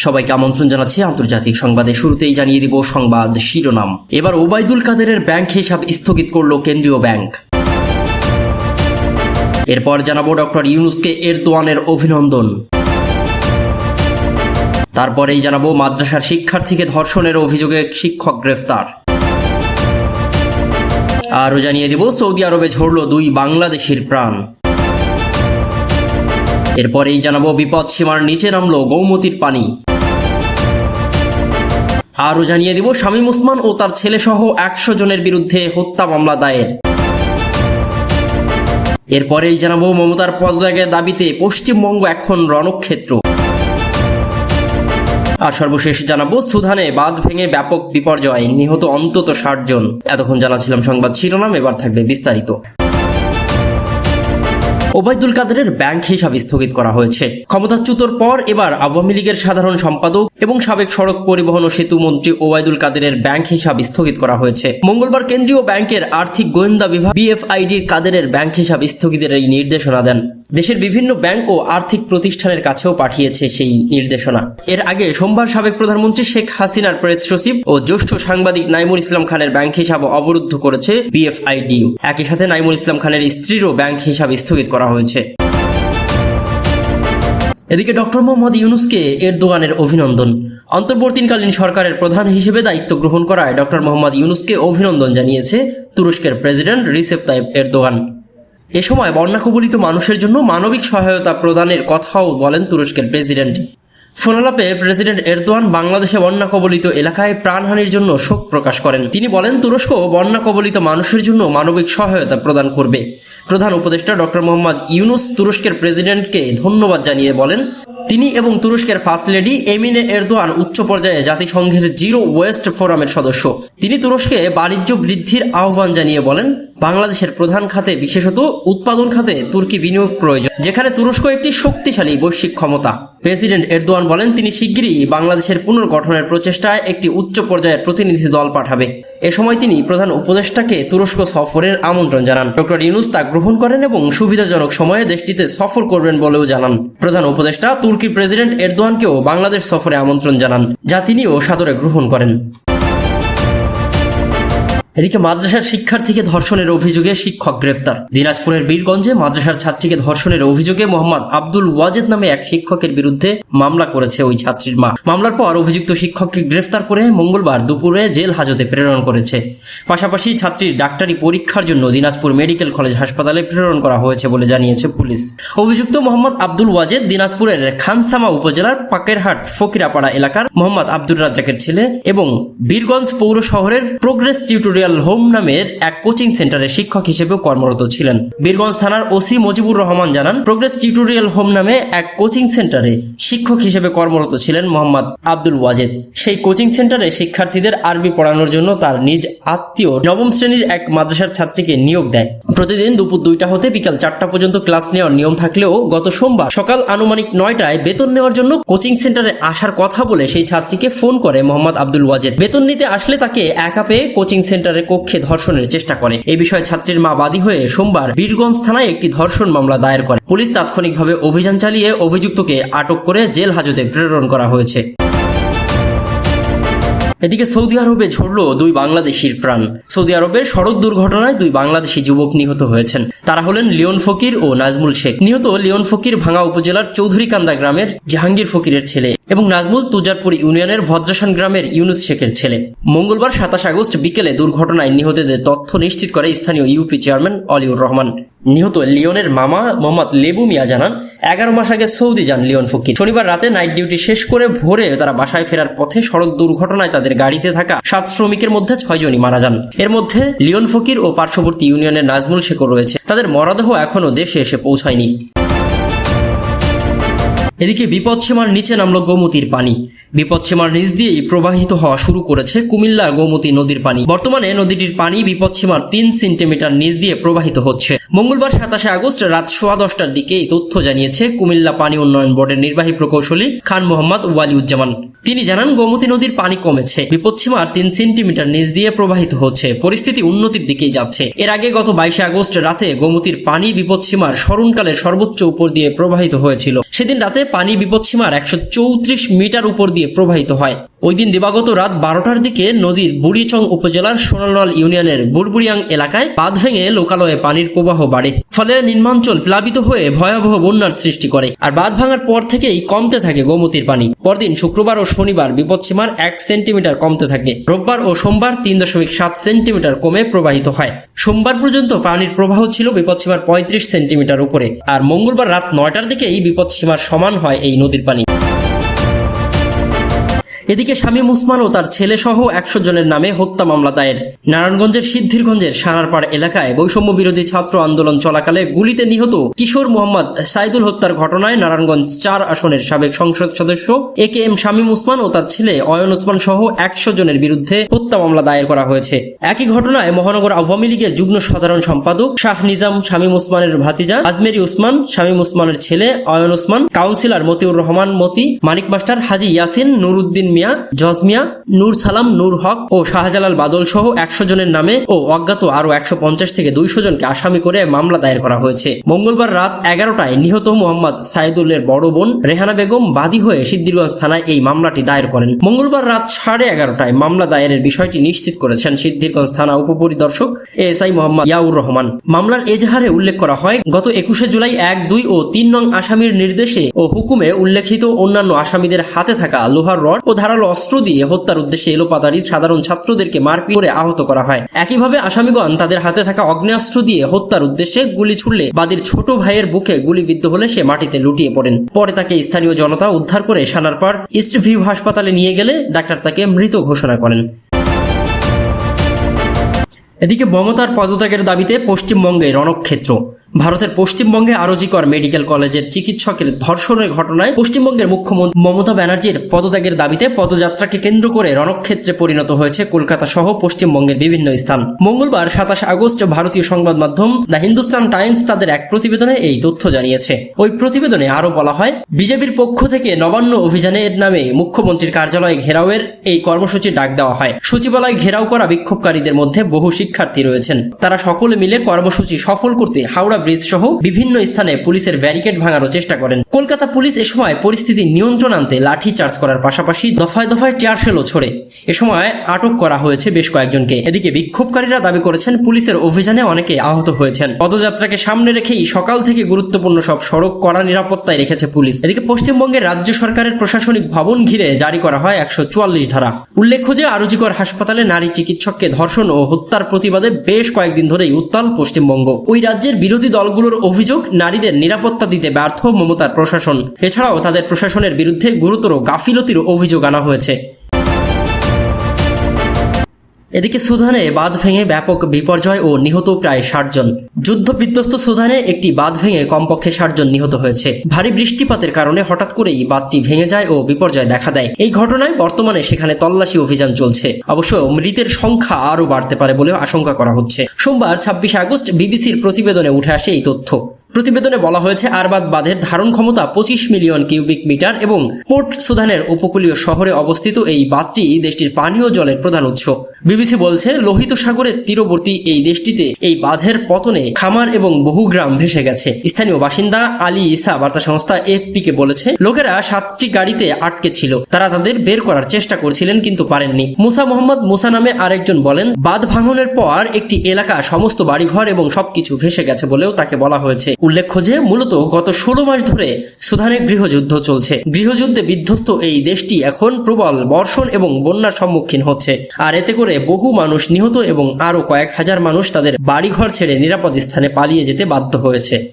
সবাইকে আমন্ত্রণ জানাচ্ছি আন্তর্জাতিক সংবাদে। শুরুতেই জানিয়ে দিব সংবাদ শিরোনাম। এবার ওবায়দুল কাদেরের ব্যাংক হিসাব স্থগিত করল কেন্দ্রীয় ব্যাংক। এরপর জানাবো ডক্টর ইউনূসকে এরদোয়ানের অভিনন্দন। তারপরেই জানাবো মাদ্রাসার শিক্ষার্থীকে ধর্ষণের অভিযোগে শিক্ষক গ্রেফতার। আরও জানিয়ে দিব সৌদি আরবে ঝরল 2 বাংলাদেশির প্রাণ। এরপরেই জানাবো বিপদ সীমার নিচে নামল গৌমতীর পানি। আরও জানিয়ে দিব শামীম ওসমান ও তার ছেলেসহ 100 জনের বিরুদ্ধে হত্যা মামলা দায়ের। এরপরেই জানাবো মমতার পদত্যাগের দাবিতে পশ্চিমবঙ্গ এখন রণক্ষেত্র। আর সর্বশেষ জানাবো সুদানে বাঁধ ভেঙে ব্যাপক বিপর্যয়, নিহত অন্তত 60 জন। এতক্ষণ জানাচ্ছিলাম সংবাদ শিরোনাম, এবার থাকবে বিস্তারিত। ওবায়দুল কাদেরের ব্যাংক হিসাব স্থগিত করা হয়েছে। ক্ষমতাচ্যুতর পর এবার আওয়ামী লীগের সাধারণ সম্পাদক এবং সাবেক সড়ক পরিবহন ও সেতু মন্ত্রী ওবায়দুল কাদেরের ব্যাংক হিসাব স্থগিত করা হয়েছে। মঙ্গলবার কেন্দ্রীয় ব্যাংকের আর্থিক গোয়েন্দা বিভাগ বিএফআইডির কাদেরের ব্যাংক হিসাব স্থগিতের এই নির্দেশনা দেন। দেশের বিভিন্ন ব্যাংক ও আর্থিক প্রতিষ্ঠানের কাছেও পাঠিয়েছে সেই নির্দেশনা। এর আগে সোমবার সাবেক প্রধানমন্ত্রী শেখ হাসিনার প্রেস সচিব ও জ্যেষ্ঠ সাংবাদিক নাইমুল ইসলাম খানের ব্যাংক হিসাব অবরুদ্ধ করেছে বিএফআইডি। একই সাথে নাইমুল ইসলাম খানের স্ত্রীরও ব্যাংক হিসাব স্থগিত করা হয়েছে। এদিকে ডক্টর মোহাম্মদ ইউনূসকে এরদোয়ানের অভিনন্দন। অন্তর্বর্তীকালীন সরকারের প্রধান হিসেবে দায়িত্ব গ্রহণ করায় ডক্টর মোহাম্মদ ইউনূসকে অভিনন্দন জানিয়েছে তুরস্কের প্রেসিডেন্ট রিসেপ তাইপ এরদোয়ান। এ সময় বন্যা কবলিত মানুষের জন্য মানবিক সহায়তা প্রদানের কথাও বলেন তুরস্কের প্রেসিডেন্ট। ফোনালাপে প্রেসিডেন্ট এরদোয়ান বাংলাদেশে বন্যা কবলিত এলাকায় প্রাণহানির জন্য শোক প্রকাশ করেন। তিনি বলেন তুরস্ক বন্যা কবলিত মানুষের জন্য মানবিক সহায়তা প্রদান করবে। প্রধান উপদেষ্টা ডক্টর মোহাম্মদ ইউনূস তুরস্কের প্রেসিডেন্টকে ধন্যবাদ জানিয়ে বলেন তিনি এবং তুরস্কের ফার্স্ট লেডি এমিনে এরদোয়ান উচ্চ পর্যায়ে জাতিসংঘের জিরো ওয়েস্ট ফোরামের সদস্য। তিনি তুরস্কে বাণিজ্য বৃদ্ধির আহ্বান জানিয়ে বলেন বাংলাদেশের প্রধান খাতে বিশেষত উৎপাদন খাতে তুর্কি বিনিয়োগ প্রয়োজন, যেখানে তুরস্ক একটি শক্তিশালী বৈশ্বিক ক্ষমতা। প্রেসিডেন্ট এরদোয়ান বলেন তিনি শিগগিরই বাংলাদেশের পুনর্গঠনের প্রচেষ্টায় একটি উচ্চ পর্যায়ের প্রতিনিধি দল পাঠাবে। এ সময় তিনি প্রধান উপদেষ্টাকে তুরস্ক সফরের আমন্ত্রণ জানান। ডক্টর ইউনূস তা গ্রহণ করেন এবং সুবিধাজনক সময়ে দেশটিতে সফর করবেন বলেও জানান। প্রধান উপদেষ্টা তুর্কি প্রেসিডেন্ট এরদোয়ানকেও বাংলাদেশ সফরে আমন্ত্রণ জানান, যা তিনিও সাদরে গ্রহণ করেন। এদিকে মাদ্রাসার শিক্ষার্থীকে ধর্ষণের অভিযোগে শিক্ষক গ্রেফতার। দিনাজপুরের বীরগঞ্জে মাদ্রাসার ছাত্রীকে ধর্ষণের অভিযোগে মোহাম্মদ আব্দুল ওয়াজেদ নামে এক শিক্ষকের বিরুদ্ধে মামলা করেছে ওই ছাত্রীর মা। মামলার পর অভিযুক্ত শিক্ষককে গ্রেফতার করে মঙ্গলবার দুপুরে জেল হাজতে প্রেরণ করেছে। পাশাপাশি ছাত্রীর ডাক্তারি পরীক্ষার জন্য দিনাজপুর মেডিকেল কলেজ হাসপাতালে প্রেরণ করা হয়েছে বলে জানিয়েছে পুলিশ। অভিযুক্ত মোহাম্মদ আব্দুল ওয়াজেদ দিনাজপুরের খানসামা উপজেলার পাকেরহাট ফকিরাপাড়া এলাকার মোহাম্মদ আব্দুর রাজ্জাকের ছেলে এবং বীরগঞ্জ পৌর শহরের প্রোগ্রেস টিউটোরিয়াল হোম নামের এক কোচিং সেন্টারে শিক্ষক হিসেবে কর্মরত ছিলেন। বীরগঞ্জ থানার ওসি মজিবুর রহমান জানান প্রোগ্রেস টিউটোরিয়াল হোম নামে এক কোচিং সেন্টারে শিক্ষক হিসেবে কর্মরত ছিলেন মোহাম্মদ আব্দুল ওয়াজেদ। সেই কোচিং সেন্টারে শিক্ষার্থীদের আরবি পড়ানোর জন্য তার নিজ আত্মীয় 9ম শ্রেণীর এক মাদ্রাসার ছাত্রীকে নিয়োগ দেয়। প্রতিদিন দুপুর 2টা হতে বিকাল 4টা পর্যন্ত ক্লাস নেওয়ার নিয়ম থাকলেও গত সোমবার সকাল আনুমানিক 9টায় বেতন নেওয়ার জন্য কোচিং সেন্টারে আসার কথা বলে সেই ছাত্রীকে ফোন করে মোহাম্মদ আব্দুল ওয়াজেদ। বেতন নিতে আসলে তাকে একা পেয়ে কোচিং সেন্টারে কক্ষে ধর্ষণের চেষ্টা করে। এই বিষয়ে ছাত্রীর মা বাদী হয়ে সোমবার বীরগঞ্জ থানায় একটি ধর্ষণ মামলা দায়ের করে। পুলিশ তাৎক্ষণিকভাবে অভিযান চালিয়ে অভিযুক্তকে আটক করে জেল হাজতে প্রেরণ করা হয়েছে। এদিকে সৌদি আরবে ঝরল 2 বাংলাদেশির প্রাণ। সৌদি আরবের সড়ক দুর্ঘটনায় 2 বাংলাদেশি যুবক নিহত হয়েছেন। তারা হলেন লিওন ফকির ও নাজমুল শেখ। নিহত লিওন ফকির ভাঙ্গা উপজেলার চৌধুরীকান্দা গ্রামের জাহাঙ্গীর ফকিরের ছেলে এবং নাজমুল তুজারপুর ইউনিয়নের ভদ্রাসান গ্রামের ইউনুস শেখের ছেলে। মঙ্গলবার 27 আগস্ট বিকেলে দুর্ঘটনায় নিহতদের তথ্য নিশ্চিত করে স্থানীয় ইউপি চেয়ারম্যান অলিউর রহমান। নিহত লিওনের মামা মোহাম্মদ লেবু মিয়া জানান 11 মাস আগে সৌদি যান লিওন ফকির। শনিবার রাতে নাইট ডিউটি শেষ করে ভোরে তারা বাসায় ফেরার পথে সড়ক দুর্ঘটনায় তাদের গাড়িতে থাকা 7 শ্রমিকের মধ্যে 6 জনই মারা যান। এর মধ্যে লিওন ফকির ও পার্শ্ববর্তী ইউনিয়নের নাজমুল শেখও রয়েছে। তাদের মরদেহ এখনও দেশে এসে পৌঁছায়নি। এদিকে বিপদসীমার নিচে নামল গোমতীর পানি। বিপদসীমার নিচ দিয়েই প্রবাহিত হওয়া শুরু করেছে কুমিল্লা গোমতী নদীর পানি। বর্তমানে নদীটির পানি বিপদসীমার 3 সেন্টিমিটার নিচ দিয়ে প্রবাহিত হচ্ছে। মঙ্গলবার 27 আগস্ট রাত 10:15টার দিকে এই তথ্য জানিয়েছে কুমিল্লা পানি উন্নয়ন বোর্ডের নির্বাহী প্রকৌশলী খান মোহাম্মদ ওয়ালিউজ্জামান। তিনি জানান গোমতী নদীর পানি কমেছে, বিপদসীমার 3 সেন্টিমিটার নিচ দিয়ে প্রবাহিত হচ্ছে, পরিস্থিতি উন্নতির দিকেই যাচ্ছে। এর আগে গত 22 আগস্ট রাতে গোমতীর পানি বিপদসীমার স্মরণকালের সর্বোচ্চ উপর দিয়ে প্রবাহিত হয়েছিল। সেদিন রাতে পানি বিপদসীমার 134 মিটার উপর দিয়ে প্রবাহিত হয়। ওই দিন দিবাগত রাত 12টার দিকে নদীর বুড়িচং উপজেলার সোনারনল ইউনিয়নের বুড়বুড়িয়াং এলাকায় বাঁধ ভেঙে লোকালয়ে পানির প্রবাহ বাড়ে, ফলে নিম্নাঞ্চল প্লাবিত হয়ে ভয়াবহ বন্যার সৃষ্টি করে। আর বাঁধ ভাঙার পর থেকেই কমতে থাকে গোমতীর পানি। পরদিন শুক্রবার ও শনিবার বিপদসীমার 1 সেন্টিমিটার কমতে থাকে। রোববার ও সোমবার 3.7 সেন্টিমিটার কমে প্রবাহিত হয়। সোমবার পর্যন্ত পানির প্রবাহ ছিল বিপদসীমার 35 সেন্টিমিটার উপরে, আর মঙ্গলবার রাত 9টার দিকে এই বিপদসীমার সমান হয় এই নদীর পানি। এদিকে শামীম ওসমান ও তার ছেলে সহ 100 জনের নামে হত্যা মামলা দায়ের। নারায়ণগঞ্জের সিদ্ধিরগঞ্জের সানারপাড় এলাকায় বৈষম্য বিরোধী ছাত্র আন্দোলন চলাকালে গুলিতে নিহত কিশোর মোহাম্মদ সাইদুল হত্যার ঘটনায় নারায়ণগঞ্জ 4 আসনের সাবেক সংসদ সদস্য AKM শামীম ওসমান ও তার ছেলে অয়ন ওসমান সহ 100 জনের বিরুদ্ধে হত্যা মামলা দায়ের করা হয়েছে। একই ঘটনায় মহানগর আওয়ামী লীগের যুগ্ম সাধারণ সম্পাদক শাহ নিজাম শামীম ওসমানের ভাতিজা আজমেরি ওসমান, শামীম ওসমানের ছেলে অয়ন ওসমান, কাউন্সিলর মতিউর রহমান মতি, মানিক মাস্টার, হাজি ইয়াসিন, নুরুদ্দিন মিয়া, জজ মিয়া, নূর সালাম, নূর হক ও শাহজালাল বাদল সহ 100 জনের নামে ও অজ্ঞাত আরো 150 থেকে 200 জনকে আসামি করে মামলা দায়ের করা হয়েছে। মঙ্গলবার রাত 11টায় নিহত মোহাম্মদ সাইদুলের বড় বোন রেহানা বেগম বাদী হয়ে সিদ্ধিরগঞ্জ থানায় এই মামলাটি দায়ের করেন। মঙ্গলবার রাত 11:30টায় মামলা দায়েরের বিষয়টি নিশ্চিত করেছেন সিদ্ধিরগঞ্জ থানা উপপরিদর্শক ASI মোহাম্মদ ইয়াউর রহমান। মামলার এজাহারে উল্লেখ করা হয়, গত 21শে জুলাই 1, 2 ও 3 নং আসামির নির্দেশে ও হুকুমে উল্লেখিত অন্যান্য আসামিদের হাতে থাকা লোহার রড ও ধারালো অস্ত্র দিয়ে হত্যার উদ্দেশ্যে এলোপাতাড়ি সাধারণ ছাত্রদেরকে মারপিট করে আহত করা হয়। একইভাবে আসামিগণ তাদের হাতে থাকা অগ্নেয়াস্ত্র দিয়ে হত্যার উদ্দেশ্যে গুলি ছুড়লে বাদীর ছোট ভাইয়ের বুকে গুলিবিদ্ধ হলে সে মাটিতে লুটিয়ে পড়েন। পরে তাকে স্থানীয় জনতা উদ্ধার করে সানারপাড় ইস্ট ভিউ হাসপাতালে নিয়ে গেলে ডাক্তার তাকে মৃত ঘোষণা করেন। এদিকে মমতার পদত্যাগের দাবিতে পশ্চিমবঙ্গে রণক্ষেত্র। ভারতের পশ্চিমবঙ্গে আরজিকর মেডিকেল কলেজের চিকিৎসকের ধর্ষণের ঘটনায় পশ্চিমবঙ্গের মুখ্যমন্ত্রী মমতা ব্যানার্জির পদত্যাগের দাবিতে পদযাত্রাকে কেন্দ্র করে রণক্ষেত্রে পরিণত হয়েছে কলকাতা সহ পশ্চিমবঙ্গের বিভিন্ন স্থান। মঙ্গলবার 27 আগস্ট ভারতীয় সংবাদ মাধ্যম দ্য হিন্দুস্তান টাইমস তাদের এক প্রতিবেদনে এই তথ্য জানিয়েছে। ওই প্রতিবেদনে আরো বলা হয়, বিজেপির পক্ষ থেকে নবান্ন অভিযানের নামে মুখ্যমন্ত্রীর কার্যালয় ঘেরাওয়ের এই কর্মসূচি ডাক দেওয়া হয়। সচিবালয় ঘেরাও করা বিক্ষোভকারীদের মধ্যে বহু শিক্ষার্থী রয়েছেন। তারা সকলে মিলে কর্মসূচি সফল করতে হাওড়া ব্রিজ সহ বিভিন্ন স্থানে পুলিশের ব্যারিকেড ভাঙারও চেষ্টা করেন। কলকাতা পুলিশ এ সময় পরিস্থিতি নিয়ন্ত্রণ আনতে লাঠি চার্জ করার পাশাপাশি দফায় দফায় টিয়ারশেলও ছোড়ে। এ সময় আটক করা হয়েছে বেশ কয়েকজনকে। এদিকে বিক্ষোভকারীরা দাবি করেছেন পুলিশের অভিযানে অনেকে আহত হয়েছেন। পদযাত্রাকে সামনে রেখেই সকাল থেকে গুরুত্বপূর্ণ সব সড়ক কড়া নিরাপত্তায় রেখেছে পুলিশ। এদিকে পশ্চিমবঙ্গের রাজ্য সরকারের প্রশাসনিক ভবন ঘিরে জারি করা হয় 144 ধারা। উল্লেখ্য যে আরজিকর হাসপাতালে নারী চিকিৎসককে ধর্ষণ ও হত্যার প্রতিবাদে বেশ কয়েকদিন ধরেই উত্তাল পশ্চিমবঙ্গ। ওই রাজ্যের বিরোধী দলগুলোর অভিযোগ, নারীদের নিরাপত্তা দিতে ব্যর্থ মমতার প্রশাসন। এছাড়াও তাদের প্রশাসনের বিরুদ্ধে গুরুতর গাফিলতির অভিযোগ আনা হয়েছে। এদিকে সুদানে বাঁধ ভেঙে ব্যাপক বিপর্যয় ও নিহত প্রায় 60 জন। যুদ্ধ বিধ্বস্ত সুদানে একটি বাঁধ ভেঙে কমপক্ষে 60 জন নিহত হয়েছে। ভারী বৃষ্টিপাতের কারণে হঠাৎ করেই বাঁধটি ভেঙে যায় ও বিপর্যয় দেখা দেয়। এই ঘটনায় বর্তমানে সেখানে তল্লাশি অভিযান চলছে। অবশ্য মৃতের সংখ্যা আরও বাড়তে পারে বলেও আশঙ্কা করা হচ্ছে। সোমবার 26 আগস্ট বিবিসির প্রতিবেদনে উঠে আসে এই তথ্য। প্রতিবেদনে বলা হয়েছে, আরবাদ বাঁধের ধারণ ক্ষমতা 25 মিলিয়ন কিউবিক মিটার এবং পোর্ট সুদানের উপকূলীয় শহরে অবস্থিত এই বাঁধটি দেশটির পানীয় জলের প্রধান উৎস। বিবিসি বলছে, লোহিত সাগরের তীরবর্তী এই দেশটিতে এই বাঁধের পতনে খামার এবং বহু গ্রাম ভেসে গেছে। স্থানীয় বাসিন্দা আলী ইসা বার্তা সংস্থা AFP কে বলেছে, লোকেরা 7টি গাড়িতে আটকে ছিল। তারা তাদের বের করার চেষ্টা করছিলেন কিন্তু পারেননি। মুসা মোহাম্মদ মুসা নামে আরেকজন বলেন, বাঁধ ভাঙনের পর একটি এলাকা সমস্ত বাড়িঘর এবং সবকিছু ভেসে গেছে বলেও তাকে বলা হয়েছে। উল্লেখ্য যে মূলত গত 16 মাস ধরে সুদানে গৃহযুদ্ধ চলছে। গৃহযুদ্ধে বিধ্বস্ত এই দেশটি এখন প্রবল বর্ষণ এবং বন্যার সম্মুখীন হচ্ছে। আর এতে করে বহু মানুষ নিহত এবং আরো কয়েক হাজার মানুষ তাদের বাড়িঘর ছেড়ে নিরাপদ স্থানে পালিয়ে যেতে বাধ্য হয়েছে।